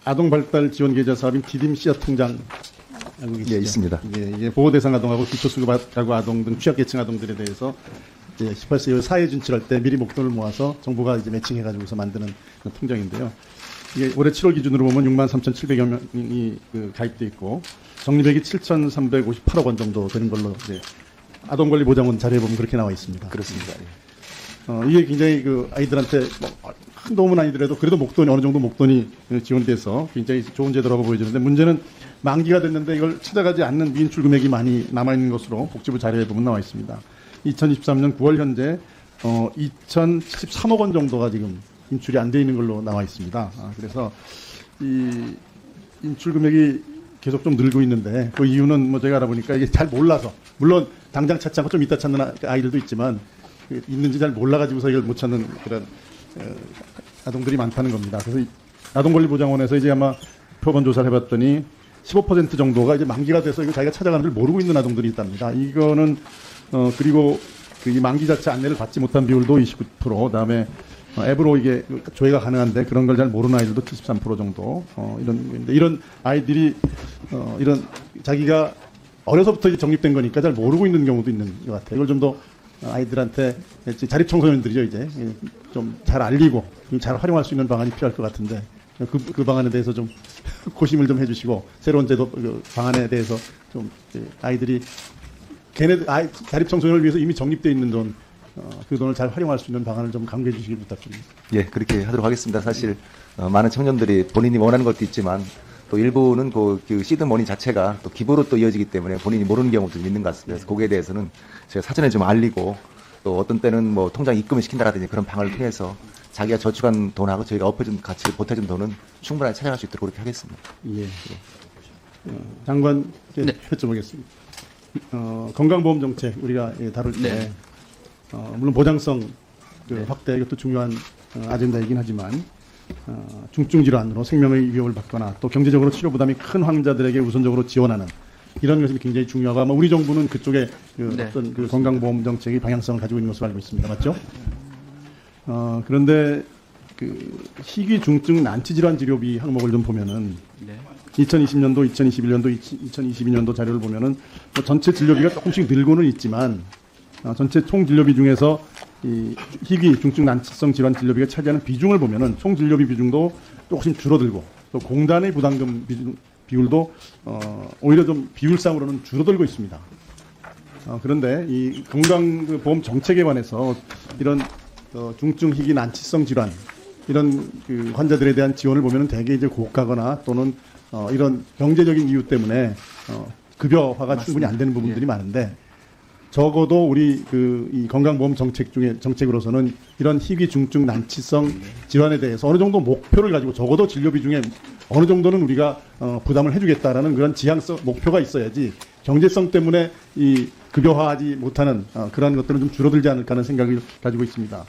아동발달 지원 계좌 사업인 디딤 씨앗 통장 알고 계시죠? 예, 있습니다. 이게 보호대상 아동하고 기초수급가구 아동 등 취약계층 아동들에 대해서 이제 18세 이후 사회 진출할 때 미리 목돈을 모아서 정부가 이제 매칭해가지고서 만드는 그런 통장인데요. 이게 올해 7월 기준으로 보면 63,700여 명이 가입돼 있고 적립액이 7,358억 원 정도 되는 걸로 이제 아동권리보장원 자료에 보면 그렇게 나와 있습니다. 그렇습니다. 이게 굉장히 아이들한테 큰 도움은 아니더라도 그래도 목돈이 어느 정도 목돈이 지원돼서 굉장히 좋은 제도라고 보여지는데 문제는 만기가 됐는데 이걸 찾아가지 않는 미인출 금액이 많이 남아있는 것으로 복지부 자료에 보면 나와 있습니다. 2023년 9월 현재 2,073억 원 정도가 지금 인출이 안 돼 있는 걸로 나와 있습니다. 그래서 이 인출 금액이 계속 좀 늘고 있는데 그 이유는 뭐 제가 알아보니까 이게 잘 몰라서 물론 당장 찾지 않고 좀 이따 찾는 아이들도 있지만 있는지 잘 몰라가지고서 이걸 못 찾는 그런 아동들이 많다는 겁니다. 그래서 아동권리보장원에서 이제 아마 표본 조사를 해봤더니 15% 정도가 이제 만기가 돼서 이거 자기가 찾아가는 줄 모르고 있는 아동들이 있답니다. 이거는 그리고 이 만기 자체 안내를 받지 못한 비율도 29%, 그다음에 앱으로 이게 조회가 가능한데 그런 걸 잘 모르는 아이들도 73% 정도 이런 아이들이 이런 자기가 어려서부터 이제 적립된 거니까 잘 모르고 있는 경우도 있는 것 같아요. 이걸 좀 더 아이들한테 자립 청소년들이죠 이제 좀 잘 알리고 잘 활용할 수 있는 방안이 필요할 것 같은데 그 방안에 대해서 좀 고심을 좀 해주시고 새로운 제도 방안에 대해서 좀 아이들이 자립 청소년을 위해서 이미 적립돼 있는 돈 그 돈을 잘 활용할 수 있는 방안을 좀 강구해 주시길 부탁드립니다. 예, 그렇게 하도록 하겠습니다. 사실 많은 청년들이 본인이 원하는 것도 있지만 또 일부는 그 시드머니 자체가 또 기부로 또 이어지기 때문에 본인이 모르는 경우도 있는 것 같습니다. 그래서 거기에 대해서는 제가 사전에 좀 알리고 또 어떤 때는 뭐 통장 입금을 시킨다라든지 그런 방안을 통해서 자기가 저축한 돈하고 저희가 엎어준 같이 보태준 돈은 충분하게 찾아갈 수 있도록 그렇게 하겠습니다. 예. 장관 네. 여쭤보겠습니다. 건강보험 정책 우리가 다룰 때 네. 물론 보장성 네. 확대 이것도 중요한 아젠다이긴 하지만 중증 질환으로 생명의 위협을 받거나 또 경제적으로 치료 부담이 큰 환자들에게 우선적으로 지원하는 이런 것이 굉장히 중요하고 아마 우리 정부는 그쪽에 네. 어떤 건강보험 정책이 방향성을 가지고 있는 것으로 알고 있습니다. 맞죠? 그런데 희귀 중증 난치 질환 치료비 항목을 좀 보면은 네. 2020년도, 2021년도, 2022년도 자료를 보면은 뭐 전체 진료비가 조금씩 늘고는 있지만 전체 총 진료비 중에서 이 희귀 중증 난치성 질환 진료비가 차지하는 비중을 보면은 총 진료비 비중도 조금씩 줄어들고 또 공단의 부담금 비율도 오히려 좀 비율상으로는 줄어들고 있습니다. 그런데 이 건강보험 정책에 관해서 이런 중증 희귀 난치성 질환 이런 환자들에 대한 지원을 보면은 대개 이제 고가거나 또는 이런 경제적인 이유 때문에 급여화가 맞습니다. 충분히 안 되는 부분들이 많은데 적어도 우리 이 건강보험 정책으로서는 이런 희귀 중증 난치성 질환에 대해서 어느 정도 목표를 가지고 적어도 진료비 중에 어느 정도는 우리가 부담을 해주겠다라는 그런 지향성 목표가 있어야지 경제성 때문에 이 급여화하지 못하는 그런 것들은 좀 줄어들지 않을까 하는 생각을 가지고 있습니다.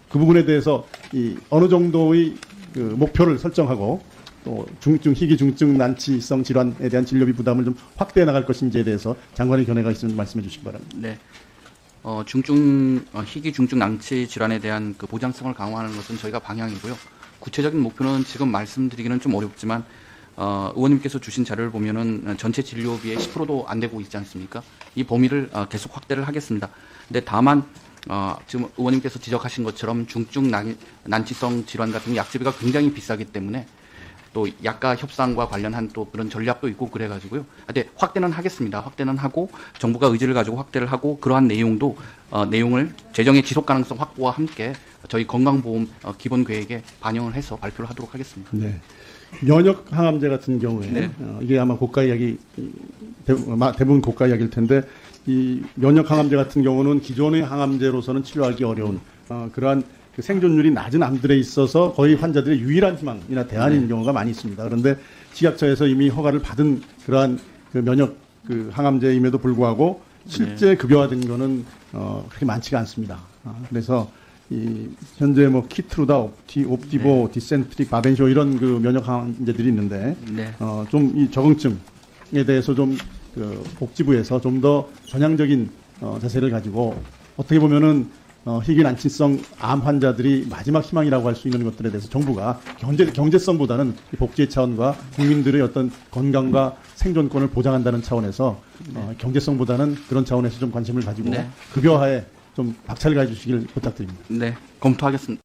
그 부분에 대해서 이 어느 정도의 목표를 설정하고 또 희귀 중증 난치성 질환에 대한 진료비 부담을 좀 확대해 나갈 것인지에 대해서 장관의 견해가 있으면 말씀해 주시기 바랍니다. 네. 희귀 중증 난치 질환에 대한 그 보장성을 강화하는 것은 저희가 방향이고요. 구체적인 목표는 지금 말씀드리기는 좀 어렵지만 의원님께서 주신 자료를 보면은 전체 진료비의 10%도 안 되고 있지 않습니까? 이 범위를 계속 확대를 하겠습니다. 근데 다만 지금 의원님께서 지적하신 것처럼 중증 난치성 질환 같은 약제비가 굉장히 비싸기 때문에 또 약가 협상과 관련한 또 그런 전략도 있고 그래가지고요. 근데 확대는 하겠습니다. 확대는 하고 정부가 의지를 가지고 확대를 하고 그러한 내용을 재정의 지속 가능성 확보와 함께 저희 건강보험 기본 계획에 반영을 해서 발표를 하도록 하겠습니다. 네. 면역 항암제 같은 경우에 네. 이게 아마 고가 이야기 대부분 고가 이야기일 텐데 이 면역 항암제 같은 경우는 기존의 항암제로서는 치료하기 어려운 그러한 생존율이 낮은 암들에 있어서 거의 환자들의 유일한 희망이나 대안인 경우가 많이 있습니다. 그런데 식약처에서 이미 허가를 받은 그러한 면역 항암제임에도 불구하고 실제 급여화된 거는 그렇게 많지가 않습니다. 그래서 현재 뭐 키트루다, 옵티보, 디센트릭, 바벤쇼 이런 면역 항암제들이 있는데 네. 좀 이 적응증에 대해서 좀 복지부에서 좀 더 전향적인 자세를 가지고 어떻게 보면은 희귀 난치성 암 환자들이 마지막 희망이라고 할 수 있는 것들에 대해서 정부가 경제성보다는 이 복지의 차원과 국민들의 어떤 건강과 생존권을 보장한다는 차원에서 경제성보다는 그런 차원에서 좀 관심을 가지고 네. 급여하에 좀 박차를 가해주시길 부탁드립니다. 네, 검토하겠습니다.